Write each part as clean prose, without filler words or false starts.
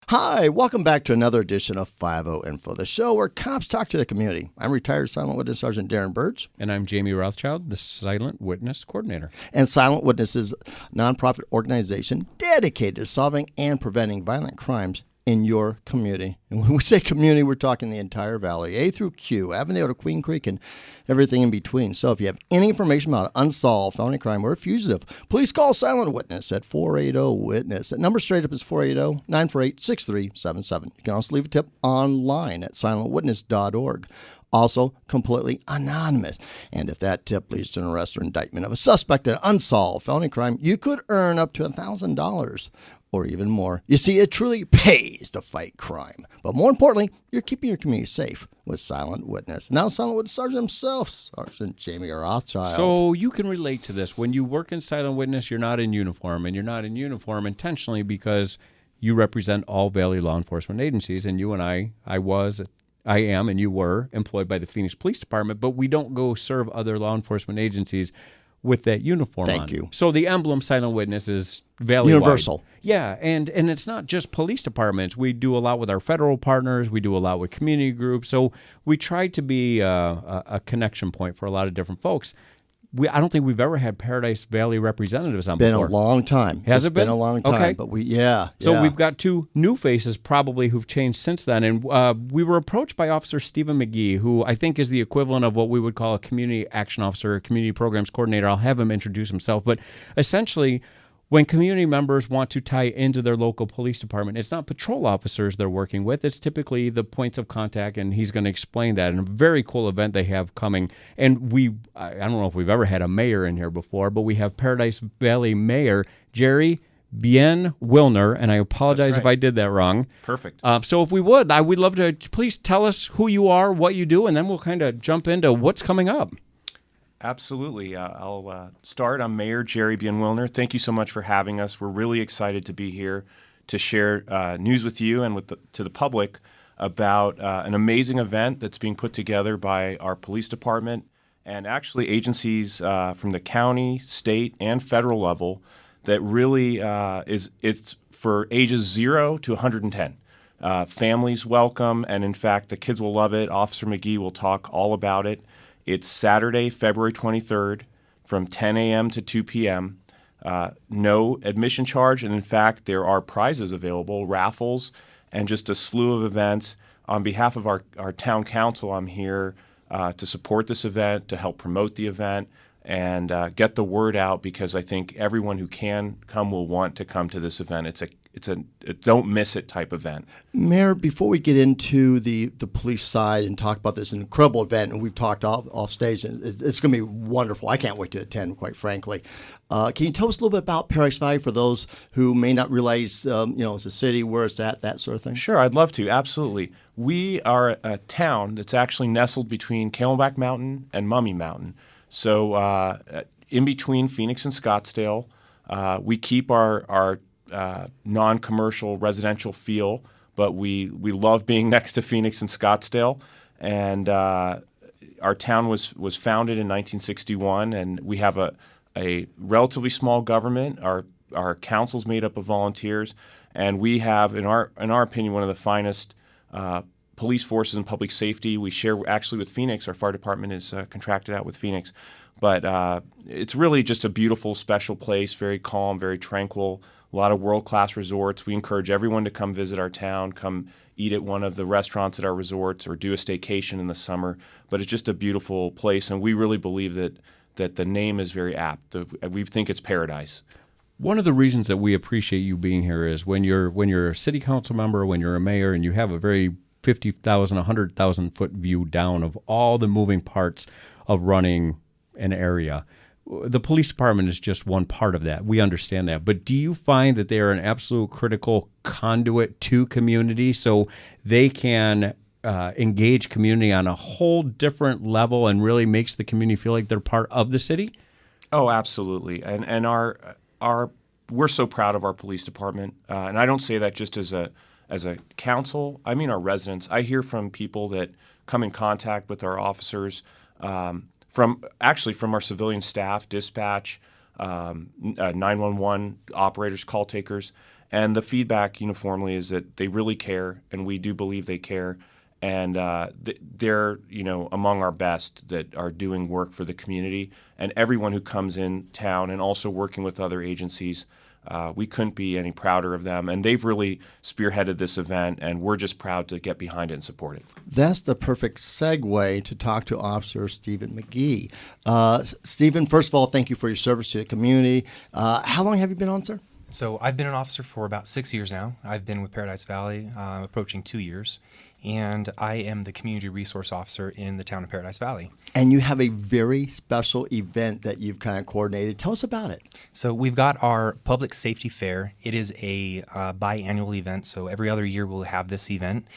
Hi, welcome back to another edition of 50 Info, the show where cops talk to the community. I'm retired Silent Witness Sergeant Darren Birch. And I'm Jamie Rothschild, the Silent Witness Coordinator. And Silent Witness is a nonprofit organization dedicated to solving and preventing violent crimes in your community. And when we say community, we're talking the entire valley, A through Q, Avondale to Queen Creek, and everything in between. So if you have any information about an unsolved felony crime or a fugitive, please call Silent Witness at 480-WITNESS. That number straight up is 480-948-6377. You can also leave a tip online at silentwitness.org. Also, completely anonymous. And if that tip leads to an arrest or indictment of a suspect in an unsolved felony crime, you could earn up to $1,000 or even more. You see, it truly pays to fight crime. But more importantly, you're keeping your community safe with Silent Witness. Now, Silent Witness Sergeant himself, Sergeant Jamie Rothschild. So you can relate to this. When you work in Silent Witness, you're not in uniform, and you're not in uniform intentionally because you represent all Valley law enforcement agencies, and you and I am, and you were employed by the Phoenix Police Department, but we don't go serve other law enforcement agencies with that uniform on. Thank you. So the emblem Silent Witness is Valley-wide. Universal. Yeah, and it's not just police departments. We do a lot with our federal partners. We do a lot with community groups. So we try to be a connection point for a lot of different folks. I don't think we've ever had Paradise Valley representatives on before. Been a long time. Has it been? It's been a long time, okay. But So we've got two new faces probably who've changed since then. And we were approached by Officer Stephen McGhee, who I think is the equivalent of what we would call a community action officer, a community programs coordinator. I'll have him introduce himself. But essentially, when community members want to tie into their local police department, it's not patrol officers they're working with. It's typically the points of contact, and he's going to explain that in a very cool event they have coming. And I don't know if we've ever had a mayor in here before, but we have Paradise Valley Mayor Jerry Bien-Willner, and I apologize if I did that wrong. Perfect. So if we would, I would love to please tell us who you are, what you do, and then we'll kind of jump into what's coming up. Absolutely. I'll start. I'm Mayor Jerry Bien-Willner. Thank you so much for having us. We're really excited to be here to share news with you and to the public about an amazing event that's being put together by our police department and actually agencies from the county, state, and federal level that really it's for ages 0 to 110. Families welcome, and in fact, the kids will love it. Officer McGhee will talk all about it. It's Saturday, February 23rd from 10 a.m. to 2 p.m. No admission charge, and in fact, there are prizes available, raffles, and just a slew of events. On behalf of our town council, I'm here to support this event, to help promote the event, and get the word out because I think everyone who can come will want to come to this event. It's a don't miss it type event. Mayor, before we get into the police side and talk about this incredible event, and we've talked off stage, and it's going to be wonderful. I can't wait to attend, quite frankly. Can you tell us a little bit about Paradise Valley for those who may not realize, it's a city, where it's at, that sort of thing? Sure, I'd love to. Absolutely. We are a town that's actually nestled between Camelback Mountain and Mummy Mountain. So in between Phoenix and Scottsdale, we keep our non-commercial residential feel, but we love being next to Phoenix and Scottsdale. And our town was founded in 1961, and we have a relatively small government. Our council's made up of volunteers, and we have, in our opinion, one of the finest police forces in public safety. We share actually with Phoenix. Our fire department is contracted out with Phoenix. But it's really just a beautiful, special place, very calm, very tranquil, a lot of world-class resorts. We encourage everyone to come visit our town, come eat at one of the restaurants at our resorts, or do a staycation in the summer. But it's just a beautiful place, and we really believe that the name is very apt. We think it's paradise. One of the reasons that we appreciate you being here is when you're a city council member, when you're a mayor, and you have a very 50,000, 100,000 foot view down of all the moving parts of running an area. The police department is just one part of that. We understand that. But do you find that they are an absolute critical conduit to community so they can engage community on a whole different level and really makes the community feel like they're part of the city? Oh, absolutely. And we're so proud of our police department. And I don't say that just as a council. I mean our residents. I hear from people that come in contact with our officers from our civilian staff, dispatch, 911 operators, call takers, And the feedback uniformly is that they really care, and we do believe they care. And they're, among our best that are doing work for the community. And everyone who comes in town and also working with other agencies, we couldn't be any prouder of them. And they've really spearheaded this event, and we're just proud to get behind it and support it. That's the perfect segue to talk to Officer Stephen McGhee. Stephen, first of all, thank you for your service to the community. How long have you been on, sir? So I've been an officer for about 6 years now. I've been with Paradise Valley approaching 2 years, and I am the community resource officer in the town of Paradise Valley. And you have a very special event that you've kind of coordinated. Tell us about it. So we've got our public safety fair. It is a biannual event, so every other year we'll have this event.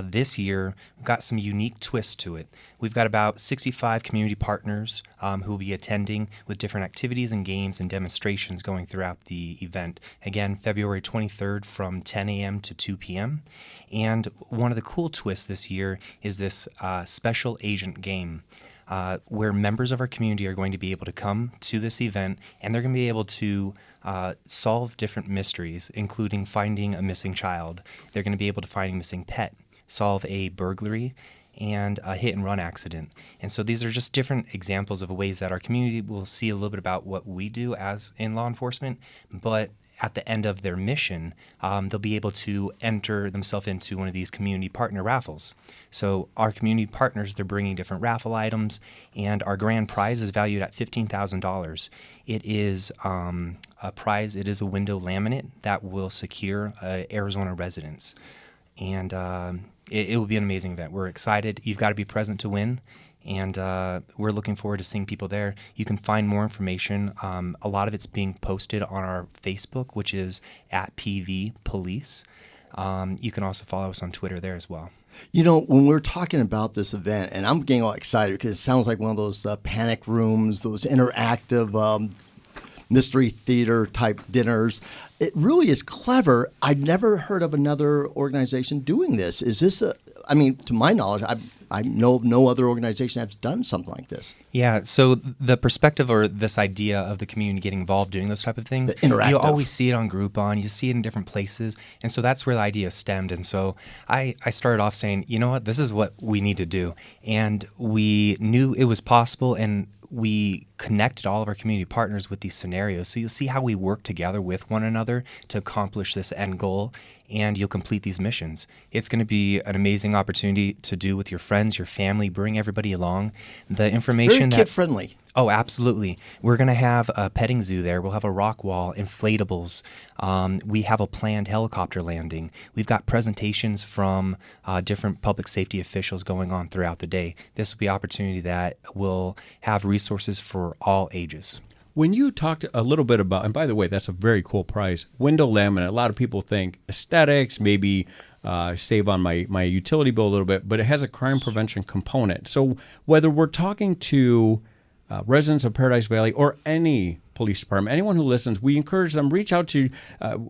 This year, we've got some unique twists to it. We've got about 65 community partners who will be attending with different activities and games and demonstrations going throughout the event. Again, February 23rd from 10 a.m. to 2 p.m. And one of the cool twists this year is this special agent game. Where members of our community are going to be able to come to this event, and they're going to be able to solve different mysteries, including finding a missing child. They're going to be able to find a missing pet, solve a burglary, and a hit-and-run accident. And so these are just different examples of ways that our community will see a little bit about what we do as in law enforcement, but at the end of their mission, they'll be able to enter themselves into one of these community partner raffles. So our community partners, they're bringing different raffle items, and our grand prize is valued at $15,000. It is a prize. It is a window laminate that will secure Arizona residents. And it will be an amazing event. We're excited. You've got to be present to win. And we're looking forward to seeing people there. You can find more information. A lot of it's being posted on our Facebook, which is at PV Police. You can also follow us on Twitter there as well. When we're talking about this event, and I'm getting all excited because it sounds like one of those panic rooms, those interactive mystery theater type dinners. It really is clever. I've never heard of another organization doing this. Is this to my knowledge, I know of no other organization that's done something like this. Yeah, so the perspective or this idea of the community getting involved doing those type of things, you always see it on Groupon, you see it in different places, and so that's where the idea stemmed. And so I started off saying, you know what, this is what we need to do. And we knew it was possible, and we connected all of our community partners with these scenarios. So you'll see how we work together with one another to accomplish this end goal, and you'll complete these missions. It's going to be an amazing opportunity to do with your friends, your family, bring everybody along. The information very kid-friendly. Oh, absolutely. We're going to have a petting zoo there. We'll have a rock wall, inflatables. We have a planned helicopter landing. We've got presentations from different public safety officials going on throughout the day. This will be an opportunity that will have resources for all ages. When you talked a little bit about, and by the way, that's a very cool prize, window laminate. A lot of people think aesthetics, maybe save on my utility bill a little bit, but it has a crime prevention component. So whether we're talking to residents of Paradise Valley or any police department, anyone who listens, we encourage them, reach out to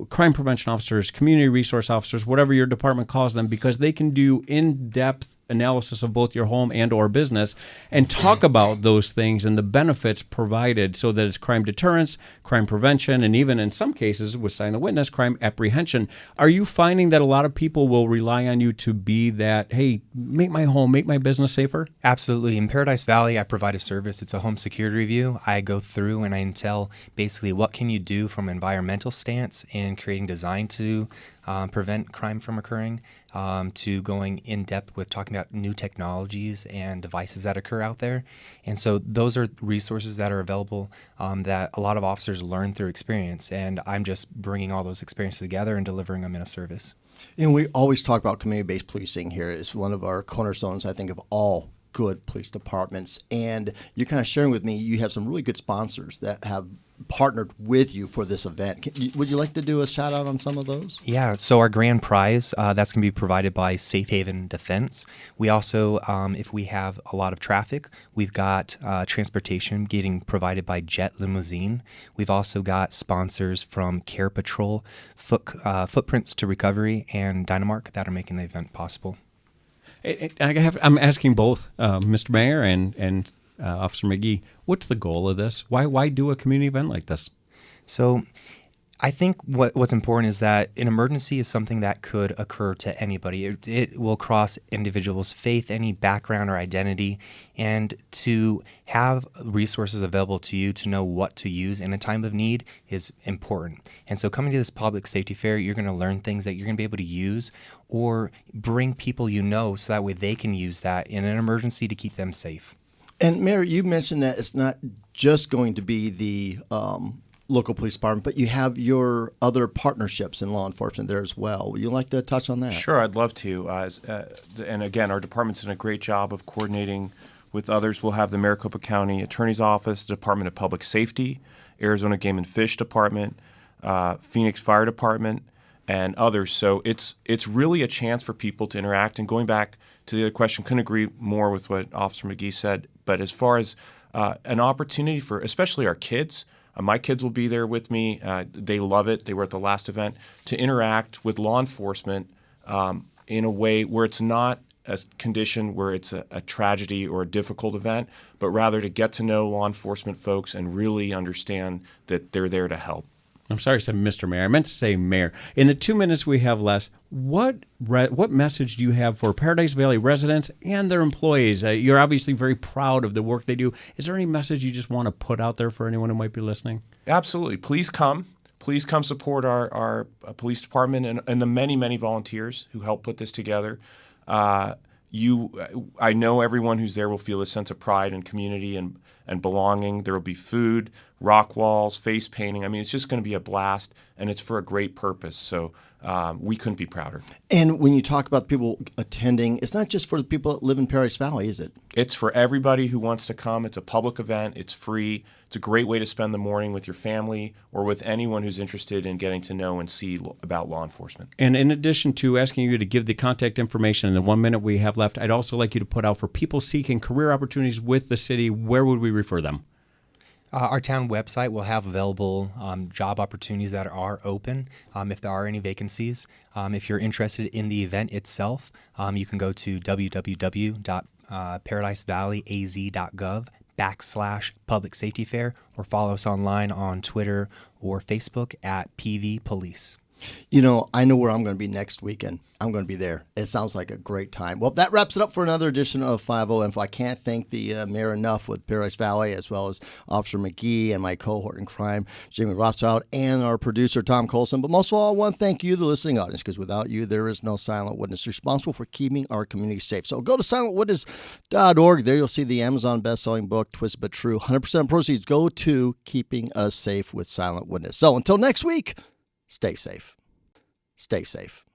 crime prevention officers, community resource officers, whatever your department calls them, because they can do in-depth analysis of both your home and or business and talk about those things and the benefits provided so that it's crime deterrence, crime prevention, and even in some cases with Silent Witness, crime apprehension. Are you finding that a lot of people will rely on you to be that, hey, make my home, make my business safer? Absolutely. In Paradise Valley, I provide a service. It's a home security review. I go through and I tell basically what can you do from an environmental stance in creating design to prevent crime from occurring, to going in depth with talking about new technologies and devices that occur out there. And so those are resources that are available that a lot of officers learn through experience. And I'm just bringing all those experiences together and delivering them in a service. We always talk about community-based policing here. It's one of our cornerstones, I think, of all good police departments. And you're kind of sharing with me, you have some really good sponsors that have partnered with you for this event. Would you like to do a shout out on some of those? Yeah, so our grand prize, that's going to be provided by Safe Haven Defense. We also, if we have a lot of traffic, we've got transportation getting provided by Jet Limousine. We've also got sponsors from Care Patrol, Footprints to Recovery, and Dynamark that are making the event possible. I'm asking both Mr. Mayor and Officer McGhee, what's the goal of this? Why do a community event like this? So I think what's important is that an emergency is something that could occur to anybody. It will cross individuals' faith, any background or identity, and to have resources available to you to know what to use in a time of need is important. And so coming to this public safety fair, you're going to learn things that you're going to be able to use or bring people you know so that way they can use that in an emergency to keep them safe. And Mayor, you mentioned that it's not just going to be the local police department, but you have your other partnerships in law enforcement there as well. Would you like to touch on that? Sure, I'd love to. And again, our department's done a great job of coordinating with others. We'll have the Maricopa County Attorney's Office, Department of Public Safety, Arizona Game and Fish Department, Phoenix Fire Department, and others. So it's really a chance for people to interact. And going back to the other question, couldn't agree more with what Officer McGhee said. But as far as an opportunity for especially our kids, my kids will be there with me. They love it. They were at the last event to interact with law enforcement in a way where it's not a condition where it's a tragedy or a difficult event, but rather to get to know law enforcement folks and really understand that they're there to help. I'm sorry I said Mr. Mayor. I meant to say Mayor. In the 2 minutes we have left, what message do you have for Paradise Valley residents and their employees? You're obviously very proud of the work they do. Is there any message you just want to put out there for anyone who might be listening? Absolutely. Please come. Please come support our police department and the many, many volunteers who help put this together. I know everyone who's there will feel a sense of pride and community and belonging. There will be food, rock walls, face painting. I mean, it's just going to be a blast, and it's for a great purpose. So we couldn't be prouder. And when you talk about people attending, it's not just for the people that live in Paradise Valley, is it? It's for everybody who wants to come. It's a public event. It's free. It's a great way to spend the morning with your family or with anyone who's interested in getting to know and see about law enforcement. And in addition to asking you to give the contact information in the 1 minute we have left, I'd also like you to put out for people seeking career opportunities with the city, where would we refer them? Our town website will have available job opportunities that are open if there are any vacancies. If you're interested in the event itself, you can go to www.paradisevalleyaz.gov/public safety fair or follow us online on Twitter or Facebook at PV Police. You know, I know where I'm going to be next weekend. I'm going to be there. It sounds like a great time. Well, that wraps it up for another edition of 50 Info. I can't thank the mayor enough with Paradise Valley, as well as Officer McGhee and my cohort in crime, Jamie Rothschild, and our producer, Tom Colson. But most of all, I want to thank you, the listening audience, because without you, there is no Silent Witness responsible for keeping our community safe. So go to silentwitness.org. There you'll see the Amazon best-selling book, Twisted But True. 100% proceeds go to keeping us safe with Silent Witness. So until next week, stay safe. Stay safe.